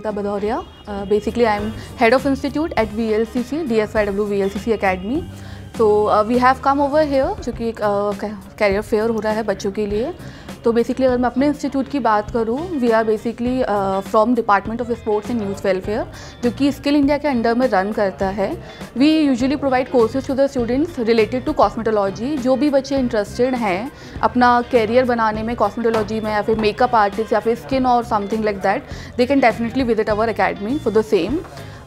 Yogita Bhadoria. Basically, I am head of institute at VLCC, DSYW VLCC Academy. So we have come over here क्योंकि एक career fair हो रहा है बच्चों के लिए. तो बेसिकली अगर मैं अपने इंस्टीट्यूट की बात करूँ, we are basically from department of sports and youth welfare, जो कि स्किल इंडिया के अंडर में रन करता है. We usually provide courses to the students related to cosmetology. जो भी बच्चे इंटरेस्टेड हैं अपना कैरियर बनाने में कॉस्मेटोलॉजी में, या फिर मेकअप आर्टिस्ट, या फिर स्किन और something like that, they can definitely visit our academy for the same.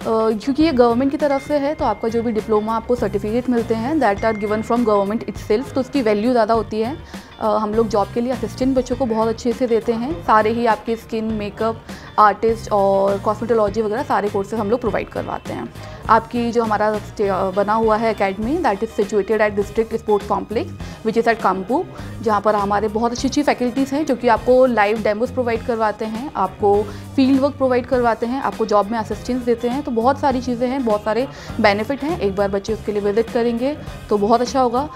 क्योंकि ये गवर्नमेंट की तरफ से है, तो आपका जो भी डिप्लोमा आपको सर्टिफिकेट मिलते हैं that are given from government itself, तो उसकी वैल्यू ज़्यादा होती है. हम लोग जॉब के लिए असिस्टेंट बच्चों को बहुत अच्छे से देते हैं. सारे ही आपके स्किन, मेकअप आर्टिस्ट और कॉस्मेटोलॉजी वगैरह सारे कोर्सेज हम लोग प्रोवाइड करवाते हैं. आपकी जो हमारा बना हुआ है academy, that is situated at district sports complex which is at कामपू, जहाँ पर हमारे बहुत अच्छी अच्छी फैकल्टीज़ हैं जो कि आपको लाइव डेमोज प्रोवाइड करवाते हैं, आपको फील्ड वर्क प्रोवाइड करवाते हैं, आपको जॉब में असिस्टेंस देते हैं. तो बहुत सारी चीज़ें हैं, बहुत सारे बेनिफिट हैं. एक बार बच्चे उसके लिए विजिट करेंगे तो बहुत अच्छा होगा.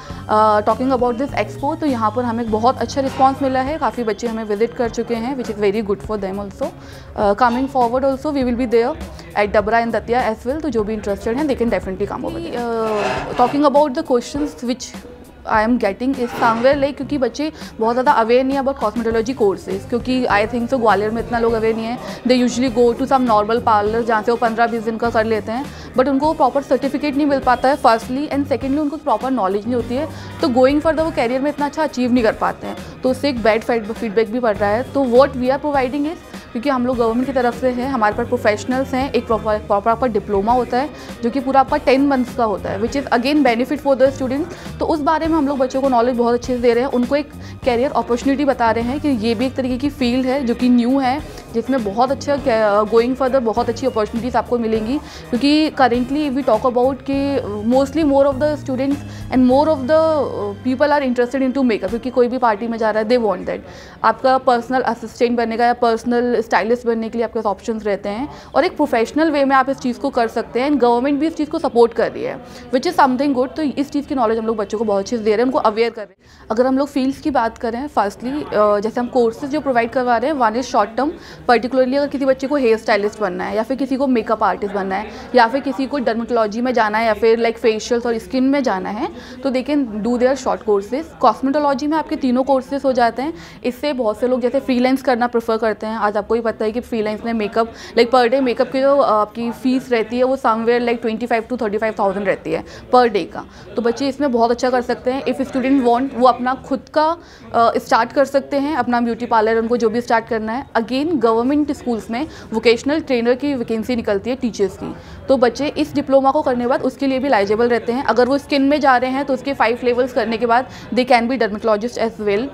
टॉकिंग अबाउट दिस एक्सपो, तो यहाँ पर हमें बहुत अच्छा रिस्पॉन्स मिला है. काफ़ी बच्चे हमें विजिट कर चुके हैं which is very good for them also. Coming forward also we will be there at Dabra and Datia as well. तो जो भी इंटरेस्टेड हैं they can definitely come over. Talking about the questions which I am getting is somewhere like, क्योंकि बच्चे बहुत ज़्यादा aware नहीं है अबाउट कॉस्मेटोलॉजी कोर्सेज, क्योंकि आई थिंक सो ग्वालियर में इतना लोग अवेयर नहीं है. They usually go to some normal parlour जहाँ से वो 15-20 दिन का कर लेते हैं, बट उनको प्रॉपर सर्टिफिकेट नहीं मिल पाता है फर्स्टली, एंड सेकेंडली उनको प्रॉपर नॉलेज नहीं होती है. तो गोइंग फर्दर वो कैरियर में इतना अच्छा अचीव नहीं कर पाते हैं, तो उससे एक बैड फीडबैक भी पड़ रहा है. तो what we are providing is, क्योंकि हम लोग गवर्नमेंट की तरफ से हैं, हमारे पास प्रोफेशनल्स हैं, एक प्रॉपर डिप्लोमा होता है जो कि पूरा आपका 10 मंथ्स का होता है, which is again benefit for the students. तो उस बारे में हम लोग बच्चों को नॉलेज बहुत अच्छे से दे रहे हैं, उनको एक कैरियर अपॉर्चुनिटी बता रहे हैं कि ये भी एक तरीके की फील्ड है जो कि न्यू है, जिसमें बहुत अच्छा गोइंग फर्दर बहुत अच्छी अपॉर्चुनिटीज़ आपको मिलेंगी. क्योंकि करेंटली वी टॉक अबाउट कि mostly more of the students and more of the people are interested in to makeup, क्योंकि कोई भी पार्टी में जा रहा है, दे वॉन्ट दैट. आपका पर्सनल असिस्टेंट बनने का या पर्सनल स्टाइलिस्ट बनने के लिए आपके पास ऑप्शंस रहते हैं, और एक प्रोफेशनल वे में आप इस चीज़ को कर सकते हैं. एंड गवर्नमेंट भी इस चीज़ को सपोर्ट कर रही है विच इज़ समथिंग गुड. तो इस चीज़ की नॉलेज हम लोग बच्चों को बहुत अच्छे से दे रहे हैं, उनको अवेयर कर रहे हैं. अगर हम लोग फील्ड्स की बात करें, फर्स्टली जैसे हम कोर्सेज जो प्रोवाइड करवा रहे हैं, one is short term. Particularly अगर किसी बच्चे को हेयर स्टाइलिस्ट बनना है, या फिर किसी को मेकअप आर्टिस्ट बनना है, या फिर किसी को डर्मेटोलॉजी में जाना है, या फिर लाइक फेशियल्स और स्किन में जाना है, तो they can do their short courses. Cosmetology में आपके तीनों कोर्सेज हो जाते हैं. इससे बहुत से लोग जैसे फ्रीलांस करना प्रेफर करते हैं. आज आपको ही पता है कि फ्रीलांस में makeup like per day makeup की जो आपकी फ़ीस रहती है वो समवेयर लाइक 25,000 to 35,000 रहती है पर डे का. तो बच्चे इसमें बहुत अच्छा कर सकते हैं. इफ़ स्टूडेंट वांट, वो अपना खुद का स्टार्ट कर सकते हैं, अपना ब्यूटी पार्लर उनको जो भी स्टार्ट करना है. अगेन गवर्नमेंट स्कूल्स में वोकेशनल ट्रेनर की वैकेंसी निकलती है टीचर्स की, तो बच्चे इस डिप्लोमा को करने के बाद उसके लिए भी एलिजिबल रहते हैं. अगर वो स्किन में जा रहे हैं तो उसके 5 लेवल्स करने के बाद they can be dermatologist as well.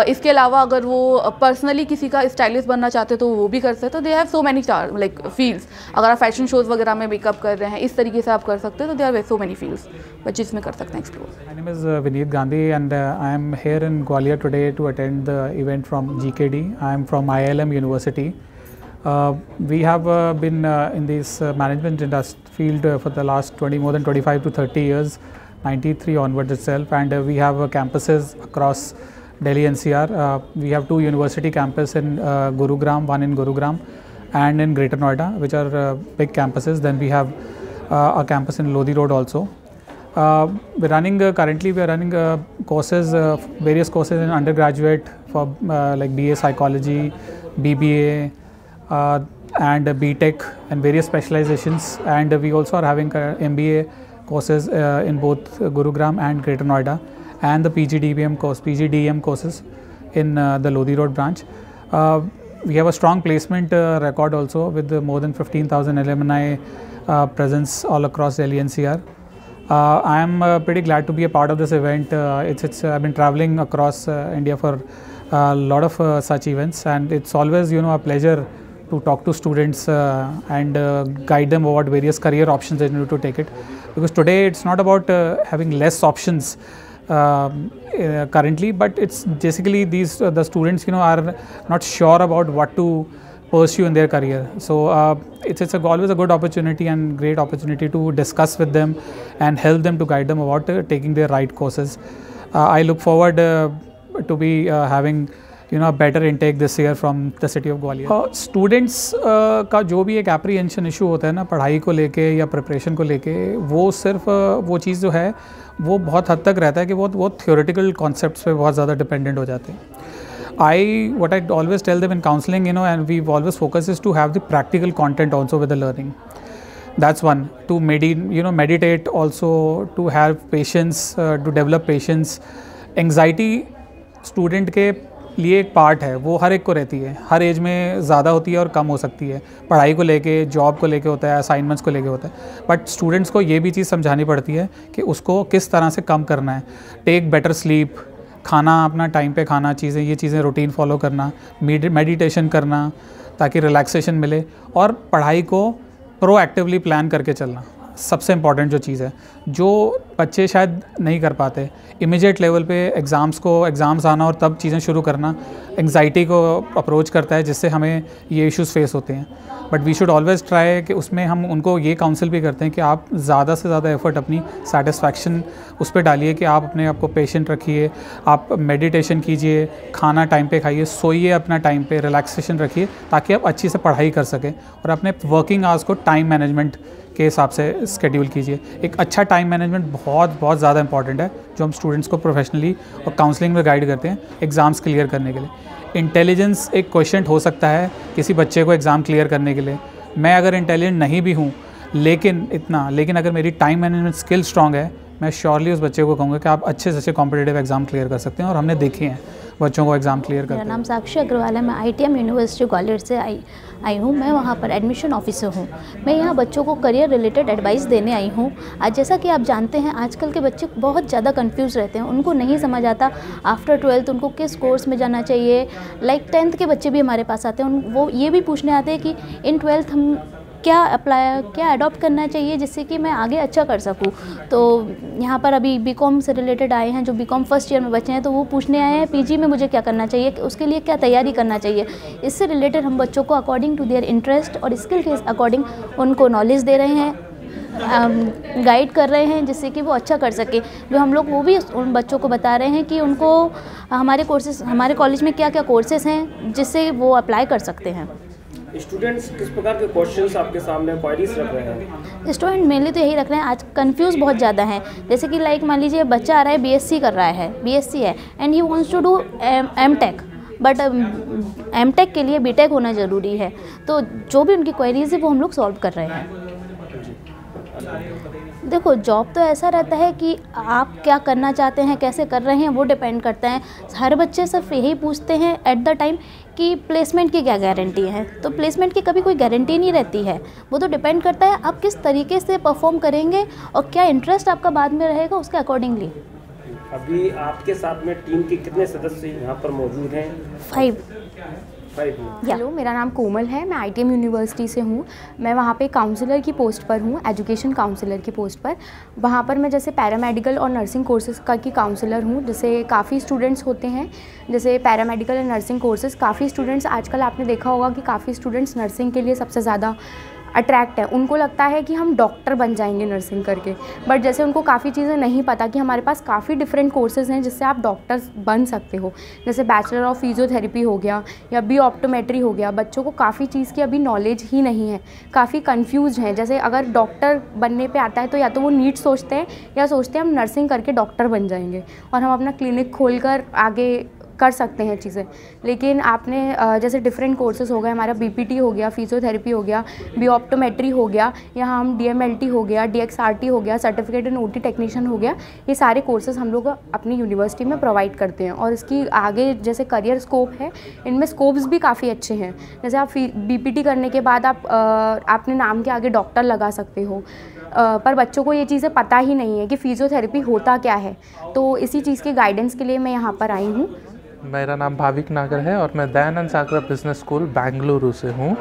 इसके अलावा अगर वो पर्सनली किसी का स्टाइलिस्ट बनना चाहते हैं तो वो भी कर सकते हैं. तो they have so many like fields. अगर आप फैशन शोज़ वगैरह में मेकअप कर रहे हैं, इस तरीके से आप कर सकते हैं. तो they are so many fields बच्चे इसमें कर सकते हैं explore. My name is Vineet Gandhi and I am here in Gwalior today to attend the event from GKD. I am from IIM University. We have been in this management industry field for the last more than 25 to 30 years, 93 onwards itself, and we have campuses across Delhi NCR. We have 2 university campus in Gurugram, one in Gurugram and in Greater Noida, which are big campuses. Then we have a campus in Lodi Road also. Currently we are running courses, various courses in undergraduate for like BA Psychology, BBA and BTech and various specializations, and we also are having MBA courses in both Gurugram and Greater Noida, and the PGDM courses in the Lodi Road branch. We have a strong placement record also with more than 15,000 alumni presence all across Delhi NCR. I am pretty glad to be a part of this event. I've been traveling across India for a lot of such events, and it's always a pleasure to talk to students and guide them about various career options they need to take it. Because today it's not about having less options currently, but it's basically the students are not sure about what to pursue in their career. So it's always a good opportunity and great opportunity to discuss with them and help them to guide them about taking their right courses. I look forward to be having better intake this year from the city of Gwalior. Students का जो भी एक apprehension issue होता है ना पढ़ाई को लेके या प्रिपरेशन को लेके, वो सिर्फ वो चीज़ जो है वो बहुत हद तक रहता है कि वो theoretical concepts पे बहुत ज़्यादा dependent हो जाते हैं. What I always tell them in counseling, and we've always focused is to have the practical content also with the learning. That's one. To meditate also, to have patience, to develop patience. Anxiety student के लिए एक part है, वो हर एक को रहती है, हर as में ज़्यादा होती है और कम हो सकती है. पढ़ाई को लेके, जॉब को लेके होता है, असाइनमेंट्स को लेके होता है. बट स्टूडेंट्स को ये भी चीज़ समझानी पड़ती है कि उसको किस तरह से कम करना है. टेक बेटर स्लीप, खाना अपना टाइम पे खाना, ये चीज़ें रूटीन फॉलो करना, मेडिटेशन करना ताकि रिलैक्सेशन मिले, और पढ़ाई को प्रोएक्टिवली प्लान करके चलना सबसे इम्पॉर्टेंट जो चीज़ है, जो बच्चे शायद नहीं कर पाते. इमीडिएट लेवल पे एग्ज़ाम्स आना और तब चीज़ें शुरू करना एंग्जाइटी को अप्रोच करता है, जिससे हमें ये इश्यूज़ फेस होते हैं. But we should always try कि उसमें हम उनको ये काउंसिल भी करते हैं कि आप ज़्यादा से ज़्यादा एफर्ट अपनी सेटिस्फैक्शन उस पर डालिए, कि आप अपने आप को पेशेंट रखिए, आप मेडिटेशन कीजिए, खाना टाइम पे खाइए, सोइए अपना टाइम पे, रिलैक्सेशन रखिए ताकि आप अच्छी से पढ़ाई कर सकें, और अपने वर्किंग आवर्स को टाइम मैनेजमेंट के हिसाब से स्केड्यूल कीजिए. एक अच्छा टाइम मैनेजमेंट बहुत ज़्यादा इंपॉर्टेंट है, जो हम स्टूडेंट्स को प्रोफेशनली और काउंसलिंग में गाइड करते हैं एग्ज़ाम्स क्लियर करने के लिए. इंटेलिजेंस एक क्वेश्चन हो सकता है किसी बच्चे को एग्ज़ाम क्लियर करने के लिए. मैं अगर इंटेलिजेंट नहीं भी हूँ लेकिन अगर मेरी टाइम मैनेजमेंट स्किल स्ट्रॉन्ग है, मैं श्योरली उस बच्चे को कहूँगा कि आप अच्छे से अच्छे कॉम्पिटिटिव एग्ज़ाम क्लियर कर सकते हैं, और हमने देखे हैं बच्चों को एग्ज़ाम क्लियर करते हैं. मेरा नाम साक्षी अग्रवाल है. मैं ITM यूनिवर्सिटी ग्वालियर से आई हूँ. मैं वहाँ पर एडमिशन ऑफिसर हूँ. मैं यहाँ बच्चों को करियर रिलेटेड एडवाइस देने आई हूँ. आज जैसा कि आप जानते हैं, आजकल के बच्चे बहुत ज़्यादा कंफ्यूज रहते हैं. उनको नहीं समझ आता आफ्टर 12th उनको किस कोर्स में जाना चाहिए. लाइक 10th के बच्चे भी हमारे पास आते हैं, वो ये भी पूछने आते हैं कि इन 12th हम क्या अडॉप्ट करना चाहिए जिससे कि मैं आगे अच्छा कर सकूं. तो यहाँ पर अभी BCom से रिलेटेड आए हैं, जो BCom फर्स्ट ईयर में बच्चे हैं, तो वो पूछने आए हैं PG में मुझे क्या करना चाहिए, उसके लिए क्या तैयारी करना चाहिए. इससे रिलेटेड हम बच्चों को अकॉर्डिंग टू देयर इंटरेस्ट और स्किल के अकॉर्डिंग उनको नॉलेज दे रहे हैं, गाइड कर रहे हैं, जिससे कि वो अच्छा कर सके. जो हम लोग वो भी उन बच्चों को बता रहे हैं कि उनको हमारे कॉलेज में क्या क्या कोर्सेज़ हैं जिससे वो अप्लाई कर सकते हैं. स्टूडेंट्स किस प्रकार के क्वेश्चंस आपके सामने क्वेरीज रख रहे हैं? स्टूडेंट मेनली तो यही रख रहे हैं. आज कंफ्यूज बहुत ज़्यादा हैं. जैसे कि लाइक मान लीजिए बच्चा आ रहा है, BSc कर रहा है, BSc है, and he wants to do M.Tech, but M.Tech के लिए B.Tech होना ज़रूरी है. तो जो भी उनकी क्वेरीज है वो हम लोग सॉल्व कर रहे हैं. देखो, जॉब तो ऐसा रहता है कि आप क्या करना चाहते हैं, कैसे कर रहे हैं, वो डिपेंड करता है. हर बच्चे सिर्फ यही पूछते हैं एट द टाइम कि प्लेसमेंट की क्या गारंटी है. तो प्लेसमेंट की कभी कोई गारंटी नहीं रहती है. वो तो डिपेंड करता है आप किस तरीके से परफॉर्म करेंगे और क्या इंटरेस्ट आपका बाद में रहेगा, उसके अकॉर्डिंगली. अभी आपके साथ में टीम के कितने सदस्य यहाँ पर मौजूद हैं? 5. हेलो, मेरा नाम कोमल है. मैं ITM यूनिवर्सिटी से हूँ. मैं वहाँ पे काउंसलर की पोस्ट पर हूँ, एजुकेशन काउंसलर की पोस्ट पर. वहाँ पर मैं जैसे पैरामेडिकल और नर्सिंग कोर्सेज़ का की काउंसलर हूँ. जैसे काफ़ी स्टूडेंट्स होते हैं, जैसे पैरामेडिकल और नर्सिंग कोर्सेज़. काफ़ी स्टूडेंट्स, आजकल आपने देखा होगा कि काफ़ी स्टूडेंट्स नर्सिंग के लिए सबसे ज़्यादा अट्रैक्ट है. उनको लगता है कि हम डॉक्टर बन जाएंगे नर्सिंग करके, बट जैसे उनको काफ़ी चीज़ें नहीं पता कि हमारे पास काफ़ी डिफरेंट कोर्सेज़ हैं जिससे आप डॉक्टर्स बन सकते हो. जैसे बैचलर ऑफ फिजियोथेरेपी हो गया या ऑप्टोमेट्री हो गया. बच्चों को काफ़ी चीज़ की अभी नॉलेज ही नहीं है, काफ़ी कन्फ्यूज हैं. जैसे अगर डॉक्टर बनने पे आता है तो या तो वो नीट सोचते हैं या सोचते हैं हम नर्सिंग करके डॉक्टर बन जाएंगे और हम अपना क्लिनिक खोल कर आगे कर सकते हैं चीज़ें. लेकिन आपने जैसे डिफरेंट कोर्सेज़ हो गए, हमारा BPT हो गया, फिजियोथेरेपी हो गया, ऑप्टोमेट्री हो गया, यहाँ हम DMLT हो गया, DXRT हो गया, सर्टिफिकेट इन OT टेक्नीशियन हो गया. ये सारे कोर्सेज़ हम लोग अपनी यूनिवर्सिटी में प्रोवाइड करते हैं. और इसकी आगे जैसे करियर स्कोप है, इनमें स्कोप्स भी काफ़ी अच्छे हैं. जैसे आप BPT करने के बाद आप अपने नाम के आगे डॉक्टर लगा सकते हो. पर बच्चों को ये चीज़ें पता ही नहीं है कि फिजियोथेरेपी होता क्या है. तो इसी चीज़ के गाइडेंस के लिए मैं यहाँ पर आई हूँ. मेरा नाम भाविक नागर है और मैं दयानंद सागरा बिजनेस स्कूल बेंगलुरु से हूँ.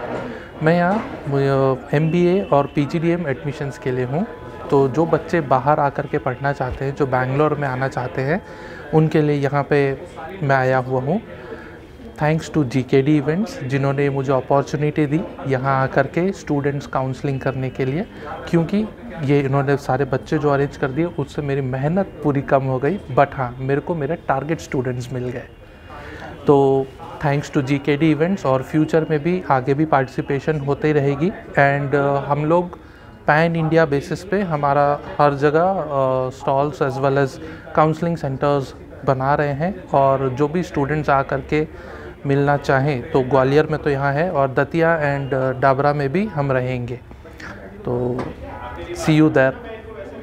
मैं यहाँ MBA और PGDM एडमिशन्स के लिए हूँ. तो जो बच्चे बाहर आकर के पढ़ना चाहते हैं, जो बेंगलोर में आना चाहते हैं, उनके लिए यहाँ पे मैं आया हुआ हूँ. थैंक्स टू GKD इवेंट्स, जिन्होंने मुझे अपॉर्चुनिटी दी यहाँ आकर के स्टूडेंट्स काउंसलिंग करने के लिए. क्योंकि ये इन्होंने सारे बच्चे जो अरेंज कर दिए, उससे मेरी मेहनत पूरी कम हो गई. बट हाँ, मेरे को मेरे टारगेट स्टूडेंट्स मिल गए. तो थैंक्स टू GKD इवेंट्स, और फ्यूचर में भी आगे भी पार्टिसिपेशन होती रहेगी। एंड हम लोग पैन इंडिया बेसिस पे हमारा हर जगह stalls as well as counselling centres बना रहे हैं, और जो भी स्टूडेंट्स आ कर के मिलना चाहें तो ग्वालियर में तो यहाँ है, और दतिया एंड डाबरा में भी हम रहेंगे। तो सी यू देयर।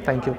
Thank you.